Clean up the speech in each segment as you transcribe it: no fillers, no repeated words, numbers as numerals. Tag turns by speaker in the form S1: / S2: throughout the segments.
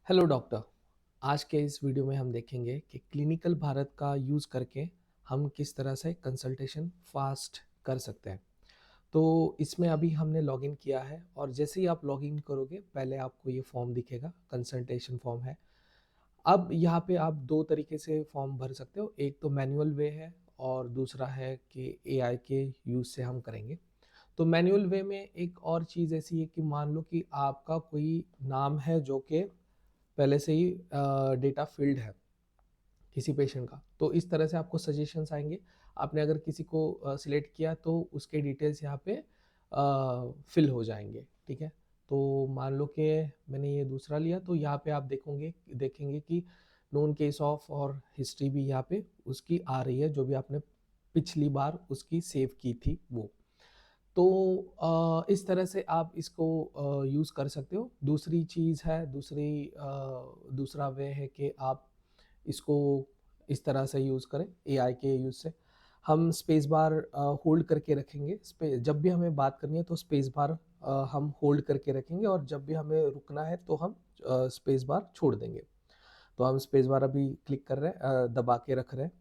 S1: Hello doctor. आज के इस वीडियो में हम देखेंगे कि क्लिनिकल भारत का यूज़ करके हम किस तरह से कंसल्टेशन फास्ट कर सकते हैं। तो इसमें अभी हमने लॉगिन किया है और जैसे ही आप लॉगिन करोगे पहले आपको ये फॉर्म दिखेगा, कंसल्टेशन फॉर्म है। अब यहाँ पे आप दो तरीके से फॉर्म भर सकते हो, एक तो मैनुअल वे है और दूसरा है कि एआई के यूज़ से हम करेंगे। तो मैनुअल वे में एक और चीज़ ऐसी है कि मान लो कि आपका कोई नाम है जो कि पहले से ही डेटा फिल्ड है किसी पेशेंट का, तो इस तरह से आपको सजेशंस आएंगे। आपने अगर किसी को सिलेक्ट किया तो उसके डिटेल्स यहाँ पे फिल हो जाएंगे। ठीक है, तो मान लो कि मैंने ये दूसरा लिया तो यहाँ पे आप देखेंगे कि नोन केस ऑफ और हिस्ट्री भी यहाँ पे उसकी आ रही है, जो भी आपने पिछली बार उसकी सेव की थी वो। तो इस तरह से आप इसको यूज़ कर सकते हो। दूसरी चीज़ है, दूसरा वे है कि आप इसको इस तरह से यूज़ करें एआई के यूज़ से। हम स्पेस बार होल्ड करके रखेंगे, जब भी हमें बात करनी है तो स्पेस बार हम होल्ड करके रखेंगे और जब भी हमें रुकना है तो हम स्पेस बार छोड़ देंगे। तो हम स्पेस बार अभी क्लिक कर रहे हैं, दबा के रख रहे हैं।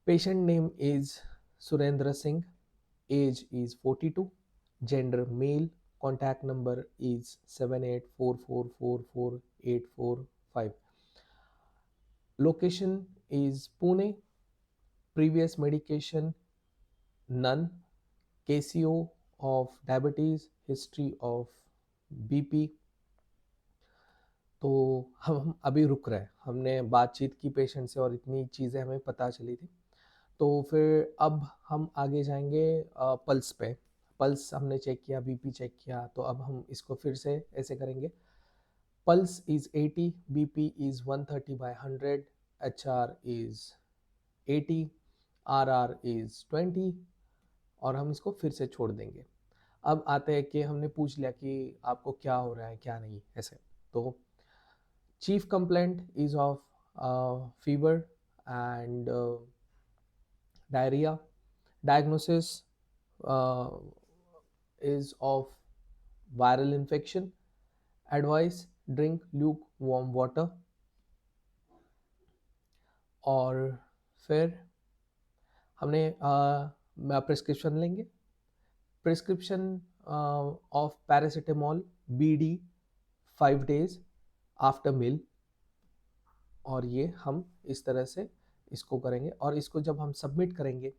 S1: Patient name is Surendra Singh, age is 42, gender male, contact number is 7844444845, location is Pune, previous medication none, KCO of diabetes, history of BP। तो हम अभी रुक रहे हैं, हमने बातचीत की पेशेंट से और इतनी चीज़ें हमें पता चली थी। तो फिर अब हम आगे जाएंगे पल्स पे। पल्स हमने चेक किया, बीपी चेक किया, तो अब हम इसको फिर से ऐसे करेंगे। Pulse is 80, BP is 130/100, HR is 80, RR is 20 और हम इसको फिर से छोड़ देंगे। अब आते हैं कि हमने पूछ लिया कि आपको क्या हो रहा है क्या नहीं ऐसे। तो chief complaint is of fever and diarrhea. Diagnosis is of viral infection. Advice: drink lukewarm water. और फिर हमने प्रिस्क्रिप्शन लेंगे। Prescription of paracetamol BD 5 days after meal. और ये हम इस तरह से इसको करेंगे और इसको जब हम सबमिट करेंगे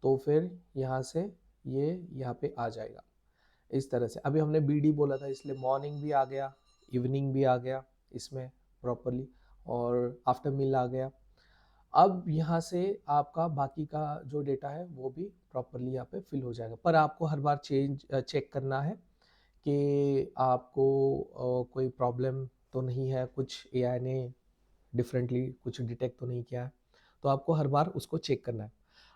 S1: तो फिर यहाँ से ये यहाँ पे आ जाएगा इस तरह से। अभी हमने BD बोला था इसलिए मॉर्निंग भी आ गया, इवनिंग भी आ गया इसमें प्रॉपरली, और आफ्टर मील आ गया। अब यहाँ से आपका बाकी का जो डेटा है वो भी प्रॉपरली यहाँ पे फिल हो जाएगा, पर आपको हर बार चेक करना है कि आपको कोई प्रॉब्लम तो नहीं है, कुछ एआई ने डिफरेंटली कुछ डिटेक्ट तो नहीं किया है, तो आपको हर बार उसको चेक करना है।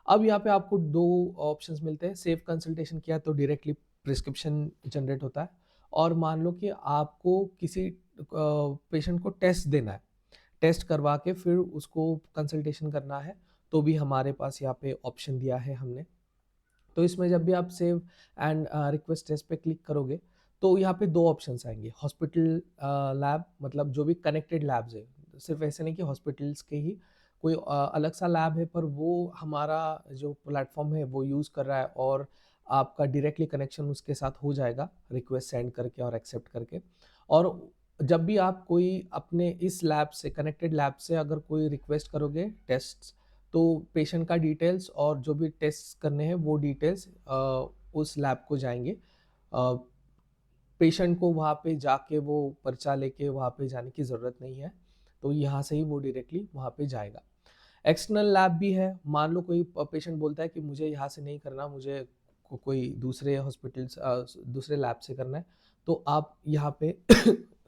S1: अब यहाँ पे आपको दो ऑप्शंस मिलते हैं। सेफ कंसल्टेशन किया तो डायरेक्टली प्रिस्क्रिप्शन जनरेट होता है, और मान लो कि आपको किसी पेशेंट को टेस्ट देना है, टेस्ट करवा के फिर उसको कंसल्टेशन करना है, तो भी हमारे पास यहाँ पे ऑप्शन दिया है हमने। तो इसमें जब भी आप सेव एंड रिक्वेस्ट टेस्ट पे क्लिक करोगे तो यहाँ पे दो ऑप्शंस आएंगे। हॉस्पिटल लैब, मतलब जो भी कनेक्टेड लैब्स है, सिर्फ ऐसे नहीं कि हॉस्पिटल्स के ही कोई अलग सा लैब है, पर वो हमारा जो प्लेटफॉर्म है वो यूज़ कर रहा है और आपका डायरेक्टली कनेक्शन उसके साथ हो जाएगा रिक्वेस्ट सेंड करके और एक्सेप्ट करके। और जब भी आप कोई अपने इस लैब से, कनेक्टेड लैब से अगर कोई रिक्वेस्ट करोगे टेस्ट, तो पेशेंट का डिटेल्स और जो भी टेस्ट करने हैं वो डिटेल्स उस लैब को जाएंगे। पेशेंट को वहाँ पे जाके वो पर्चा लेके वहाँ पे जाने की ज़रूरत नहीं है, तो यहाँ से ही वो डायरेक्टली वहाँ पे जाएगा। एक्सटर्नल लैब भी है, मान लो कोई पेशेंट बोलता है कि मुझे यहाँ से नहीं करना, मुझे कोई दूसरे हॉस्पिटल्स दूसरे लैब से करना है, तो आप यहाँ पे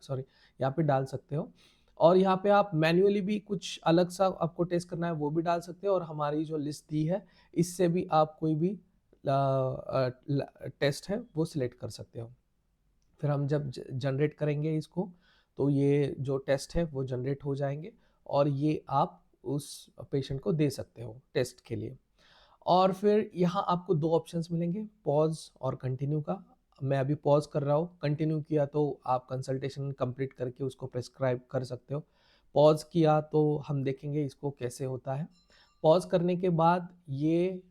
S1: सॉरी यहाँ पे डाल सकते हो। और यहाँ पे आप मैन्युअली भी कुछ अलग सा आपको टेस्ट करना है वो भी डाल सकते हो, और हमारी जो लिस्ट दी है इससे भी आप कोई भी टेस्ट है वो सिलेक्ट कर सकते हो। फिर हम जब जनरेट करेंगे इसको तो ये जो टेस्ट है वो जनरेट हो जाएंगे, और ये आप उस पेशेंट को दे सकते हो टेस्ट के लिए। और फिर यहाँ आपको दो ऑप्शंस मिलेंगे, पॉज और कंटिन्यू का। मैं अभी पॉज कर रहा हूँ, कंटिन्यू किया तो आप कंसल्टेशन कंप्लीट करके उसको प्रेस्क्राइब कर सकते हो। पॉज किया तो हम देखेंगे इसको कैसे होता है। पॉज करने के बाद ये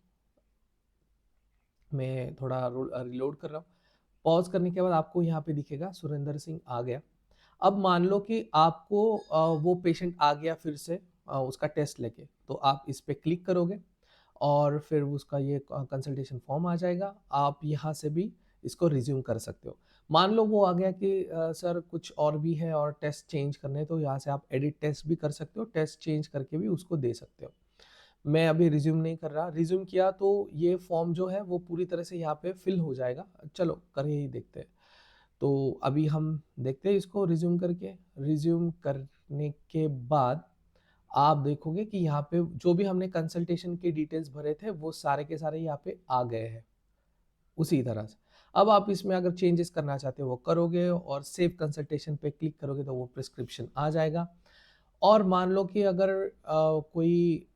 S1: मैं थोड़ा रिलोड कर रहा हूँ। पॉज करने के बाद आपको यहाँ पे दिखेगा सुरेंद्र सिंह आ गया। अब मान लो कि आपको वो पेशेंट आ गया फिर से उसका टेस्ट लेके, तो आप इस पे क्लिक करोगे और फिर उसका ये कंसल्टेशन फॉर्म आ जाएगा। आप यहाँ से भी इसको रिज्यूम कर सकते हो। मान लो वो आ गया कि सर कुछ और भी है और टेस्ट चेंज करने, तो यहाँ से आप एडिट टेस्ट भी कर सकते हो, टेस्ट चेंज करके भी उसको दे सकते हो। मैं अभी रिज्यूम नहीं कर रहा, रिज्यूम किया तो ये फॉर्म जो है वो पूरी तरह से यहाँ पे फिल हो जाएगा। चलो कर ही देखते हैं। तो अभी हम देखते हैं इसको रिज्यूम करके। रिज्यूम करने के बाद आप देखोगे कि यहाँ पे जो भी हमने कंसल्टेशन के डिटेल्स भरे थे वो सारे के सारे यहाँ पे आ गए हैं उसी तरह से। अब आप इसमें अगर चेंजेस करना चाहते हो वो करोगे और सेव कंसल्टेशन पे क्लिक करोगे तो वो प्रिस्क्रिप्शन आ जाएगा। और मान लो कि अगर कोई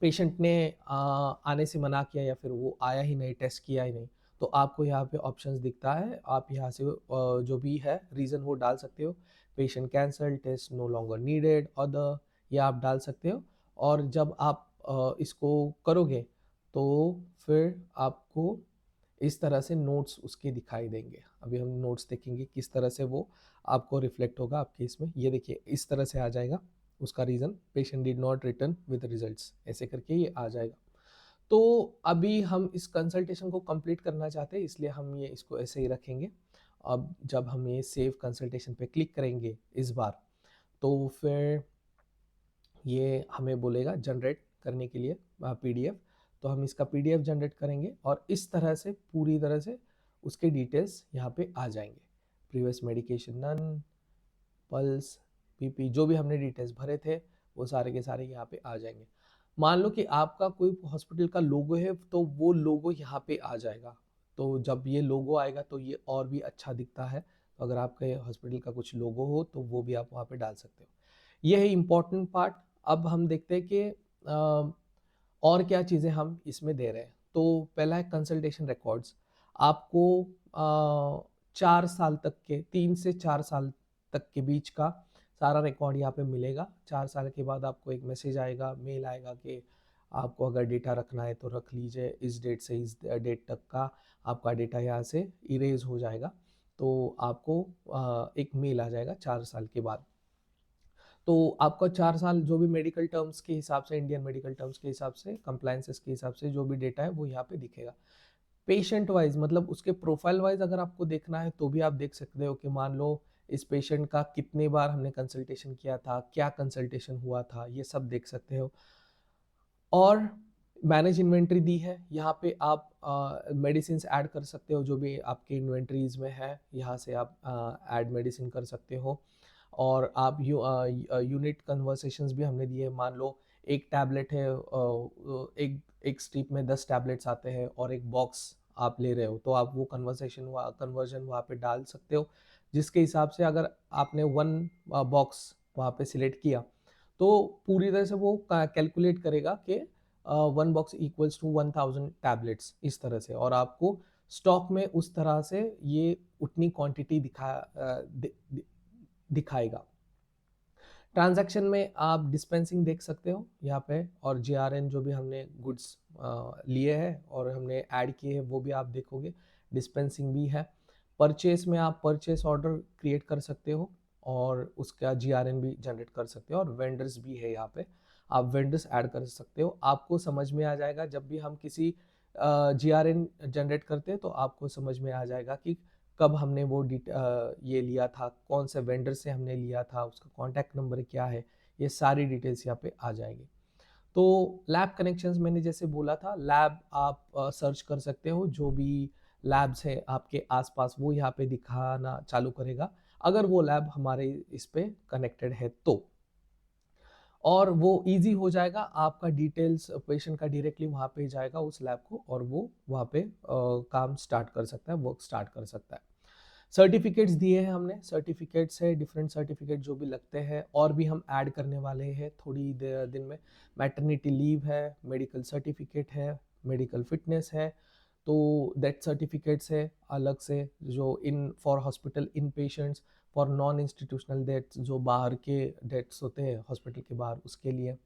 S1: पेशेंट ने आने से मना किया या फिर वो आया ही नहीं, टेस्ट किया ही नहीं, तो आपको यहाँ पे ऑप्शंस दिखता है। आप यहाँ से जो भी है रीज़न वो डाल सकते हो, patient cancel, test no longer needed, other, ये आप डाल सकते हो। और जब आप इसको करोगे तो फिर आपको इस तरह से नोट्स उसके दिखाई देंगे। अभी हम नोट्स देखेंगे किस तरह से वो आपको रिफ्लेक्ट होगा आपके इसमें। ये देखिए इस तरह से आ जाएगा उसका reason, patient did not return with results, ऐसे करके ये आ जाएगा। तो अभी हम इस कंसल्टेशन को कंप्लीट करना चाहते हैं, इसलिए हम ये इसको ऐसे ही रखेंगे। अब जब हम ये सेव कंसल्टेशन पे क्लिक करेंगे इस बार, तो फिर ये हमें बोलेगा जनरेट करने के लिए पीडीएफ। तो हम इसका पीडीएफ जनरेट करेंगे और इस तरह से पूरी तरह से उसके डिटेल्स यहाँ पे आ जाएंगे। Previous medication none, pulse, PP, जो भी हमने डिटेल्स भरे थे वो सारे के सारे यहाँ पे आ जाएंगे। मान लो कि आपका कोई हॉस्पिटल का लोगो है तो वो लोगो यहाँ पे आ जाएगा। तो जब ये लोगो आएगा तो ये और भी अच्छा दिखता है। तो अगर आपके हॉस्पिटल का कुछ लोगो हो तो वो भी आप वहाँ पे डाल सकते हो। ये है इम्पॉर्टेंट पार्ट। अब हम देखते हैं कि और क्या चीज़ें हम इसमें दे रहे हैं। तो पहला है कंसल्टेशन रिकॉर्ड्स। आपको 4 साल तक के, 3 से 4 साल तक के बीच का सारा रिकॉर्ड यहाँ पे मिलेगा। 4 साल के बाद आपको एक मैसेज आएगा, मेल आएगा कि आपको अगर डेटा रखना है तो रख लीजिए, इस डेट से इस डेट तक का आपका डेटा यहाँ से इरेज हो जाएगा। तो आपको एक मेल आ जाएगा 4 साल के बाद। तो आपका 4 साल जो भी मेडिकल टर्म्स के हिसाब से, इंडियन मेडिकल टर्म्स के हिसाब से, कंप्लायंसेस के हिसाब से जो भी डेटा है वो यहाँ पे दिखेगा। पेशेंट वाइज मतलब उसके प्रोफाइल वाइज अगर आपको देखना है तो भी आप देख सकते हो कि मान लो इस पेशेंट का कितने बार हमने कंसल्टेशन किया था, क्या कंसल्टेशन हुआ था, ये सब देख सकते हो। और मैनेज इन्वेंट्री दी है, यहाँ पे आप मेडिसिन ऐड कर सकते हो जो भी आपके इन्वेंट्रीज में है, यहाँ से आप ऐड मेडिसिन कर सकते हो। और आप यूनिट कन्वर्सेशंस भी हमने दिए। मान लो एक टैबलेट है, एक एक स्ट्रिप में 10 टैबलेट्स आते हैं और एक बॉक्स आप ले रहे हो, तो आप वो कन्वर्जन वहाँ पे डाल सकते हो, जिसके हिसाब से अगर आपने 1 बॉक्स वहाँ पे सिलेक्ट किया तो पूरी तरह से वो कैलकुलेट करेगा कि 1 बॉक्स इक्वल्स टू 1000 टैबलेट्स, इस तरह से। और आपको स्टॉक में उस तरह से ये उतनी क्वांटिटी दिखाएगा। ट्रांजैक्शन में आप डिस्पेंसिंग देख सकते हो यहाँ पे, और जीआरएन जो भी हमने गुड्स लिए हैं और हमने ऐड किए हैं वो भी आप देखोगे। डिस्पेंसिंग भी है। परचेस में आप परचेस ऑर्डर क्रिएट कर सकते हो और उसका जीआरएन भी जनरेट कर सकते हो। और वेंडर्स भी है यहाँ पे, आप वेंडर्स ऐड कर सकते हो। आपको समझ में आ जाएगा जब भी हम किसी जीआरएन जनरेट करते हैं तो आपको समझ में आ जाएगा कि कब हमने वो ये लिया था, कौन से वेंडर से हमने लिया था, उसका कॉन्टैक्ट नंबर क्या है, ये सारी डिटेल्स यहाँ पे आ जाएगी। तो लैब कनेक्शंस मैंने जैसे बोला था, लैब आप सर्च कर सकते हो, जो भी लैब्स है आपके आसपास वो यहाँ पे दिखाना चालू करेगा अगर वो लैब हमारे इस पे कनेक्टेड है तो। और वो इजी हो जाएगा, आपका डिटेल्स पेशेंट का डायरेक्टली वहाँ पे जाएगा उस लैब को और वो वहाँ पे काम स्टार्ट कर सकता है, वर्क स्टार्ट कर सकता है। सर्टिफिकेट्स दिए हैं हमने, सर्टिफिकेट्स है डिफरेंट सर्टिफिकेट जो भी लगते हैं, और भी हम ऐड करने वाले हैं थोड़ी दिन में। मैटरनिटी लीव है, मेडिकल सर्टिफिकेट है, मेडिकल फिटनेस है, तो डेथ सर्टिफिकेट्स है अलग से, जो in for hospital in patients, for non institutional deaths, जो बाहर के डेथ्स होते हैं हॉस्पिटल के बाहर, उसके लिए।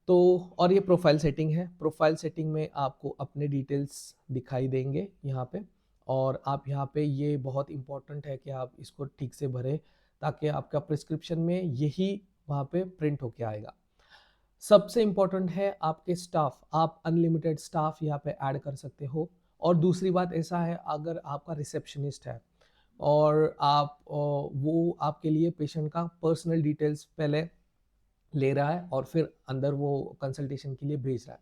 S1: तो और ये प्रोफाइल सेटिंग है। प्रोफाइल सेटिंग में आपको अपने डिटेल्स दिखाई देंगे यहाँ पे, और आप यहाँ पे, ये बहुत इंपॉर्टेंट है कि आप इसको ठीक से भरें, ताकि आपका प्रिस्क्रिप्शन में यही वहाँ पे प्रिंट होके आएगा। सबसे इम्पोर्टेंट है आपके स्टाफ, आप अनलिमिटेड स्टाफ यहाँ पे ऐड कर सकते हो। और दूसरी बात ऐसा है, अगर आपका रिसेप्शनिस्ट है और आप वो आपके लिए पेशेंट का पर्सनल डिटेल्स पहले ले रहा है और फिर अंदर वो कंसल्टेशन के लिए भेज रहा है,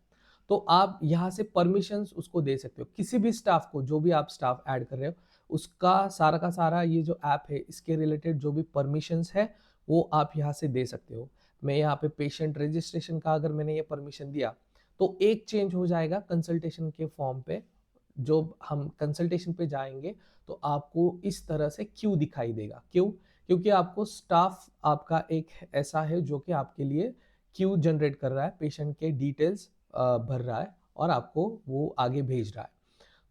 S1: तो आप यहाँ से परमिशंस उसको दे सकते हो। किसी भी स्टाफ को, जो भी आप स्टाफ ऐड कर रहे हो, उसका सारा का सारा ये जो ऐप है, इसके रिलेटेड जो भी परमिशंस है वो आप यहाँ से दे सकते हो। मैं यहाँ पे पेशेंट रजिस्ट्रेशन का अगर मैंने ये परमिशन दिया, तो एक चेंज हो जाएगा कंसल्टेशन के फॉर्म पे। जो हम कंसल्टेशन पे जाएंगे तो आपको इस तरह से क्यू दिखाई देगा। क्यों? क्योंकि आपको स्टाफ आपका एक ऐसा है जो कि आपके लिए क्यू जनरेट कर रहा है, पेशेंट के डिटेल्स भर रहा है और आपको वो आगे भेज रहा है।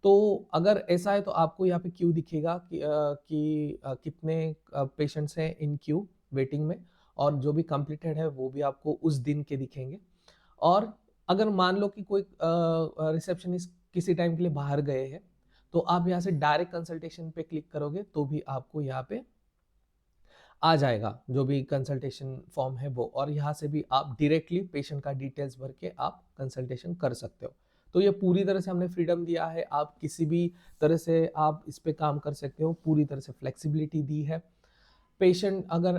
S1: तो अगर ऐसा है तो आपको यहाँ पे क्यू दिखेगा कि कितने पेशेंट्स हैं इन क्यू वेटिंग में, और जो भी कंप्लीटेड है वो भी आपको उस दिन के दिखेंगे। और अगर मान लो कि कोई रिसेप्शनिस्ट किसी टाइम के लिए बाहर गए हैं, तो आप यहाँ से डायरेक्ट कंसल्टेशन पे क्लिक करोगे तो भी आपको यहाँ पे आ जाएगा जो भी कंसल्टेशन फॉर्म है वो, और यहाँ से भी आप डायरेक्टली पेशेंट का डिटेल्स भर के आप कंसल्टेशन कर सकते हो। तो ये पूरी तरह से हमने फ्रीडम दिया है, आप किसी भी तरह से आप इस पे काम कर सकते हो, पूरी तरह से फ्लेक्सिबिलिटी दी है। पेशेंट अगर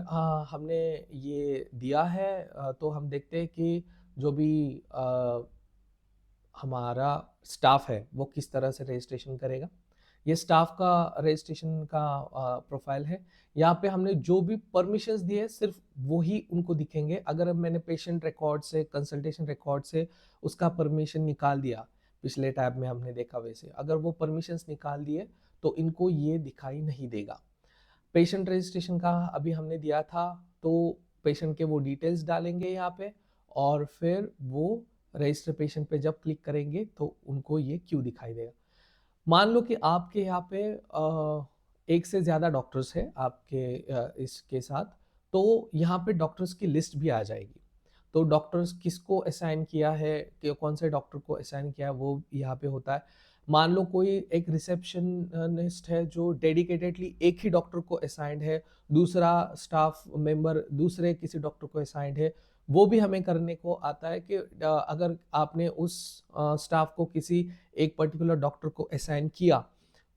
S1: हमने ये दिया है, तो हम देखते हैं कि जो भी हमारा स्टाफ है वो किस तरह से रजिस्ट्रेशन करेगा। ये स्टाफ का रजिस्ट्रेशन का प्रोफाइल है। यहाँ पे हमने जो भी परमिशंस दिए सिर्फ वही उनको दिखेंगे। अगर मैंने पेशेंट रिकॉर्ड से, कंसल्टेशन रिकॉर्ड से उसका परमिशन निकाल दिया, पिछले टैब में हमने देखा वैसे, अगर वो परमिशंस निकाल दिए तो इनको ये दिखाई नहीं देगा। पेशेंट रजिस्ट्रेशन का अभी हमने दिया था, तो पेशेंट के वो डिटेल्स डालेंगे यहाँ पे, और फिर वो रजिस्टर पेशेंट पे जब क्लिक करेंगे तो उनको ये क्यू दिखाई देगा। मान लो कि आपके यहाँ पे एक से ज़्यादा डॉक्टर्स है आपके इसके साथ, तो यहाँ पे डॉक्टर्स की लिस्ट भी आ जाएगी। तो डॉक्टर्स किसको असाइन किया है, कि कौन से डॉक्टर को असाइन किया है, वो यहाँ पे होता है। मान लो कोई एक रिसेप्शनिस्ट है जो डेडिकेटेडली एक ही डॉक्टर को असाइंड है, दूसरा स्टाफ मेंबर दूसरे किसी डॉक्टर को असाइंड है, वो भी हमें करने को आता है कि अगर आपने उस स्टाफ को किसी एक पर्टिकुलर डॉक्टर को असाइन किया,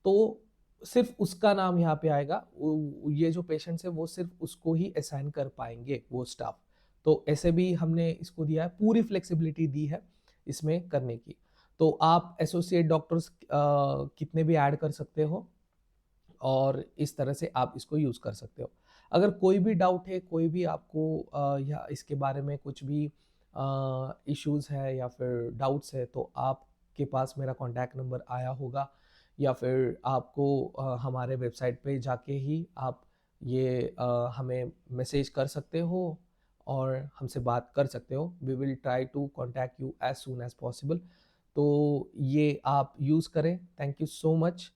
S1: तो सिर्फ उसका नाम यहाँ पे आएगा। ये जो पेशेंट्स है वो सिर्फ उसको ही असाइन कर पाएंगे वो स्टाफ। तो ऐसे भी हमने इसको दिया है, पूरी फ्लेक्सिबिलिटी दी है इसमें करने की। तो आप एसोसिएट डॉक्टर्स कितने भी ऐड कर सकते हो, और इस तरह से आप इसको यूज़ कर सकते हो। अगर कोई भी डाउट है, कोई भी आपको या इसके बारे में कुछ भी इश्यूज़ है या फिर डाउट्स है, तो आपके पास मेरा कॉन्टैक्ट नंबर आया होगा, या फिर आपको हमारे वेबसाइट पे जाके ही आप ये हमें मैसेज कर सकते हो और हमसे बात कर सकते हो। We will try to contact you as soon as possible. तो ये आप यूज़ करें। Thank you so much.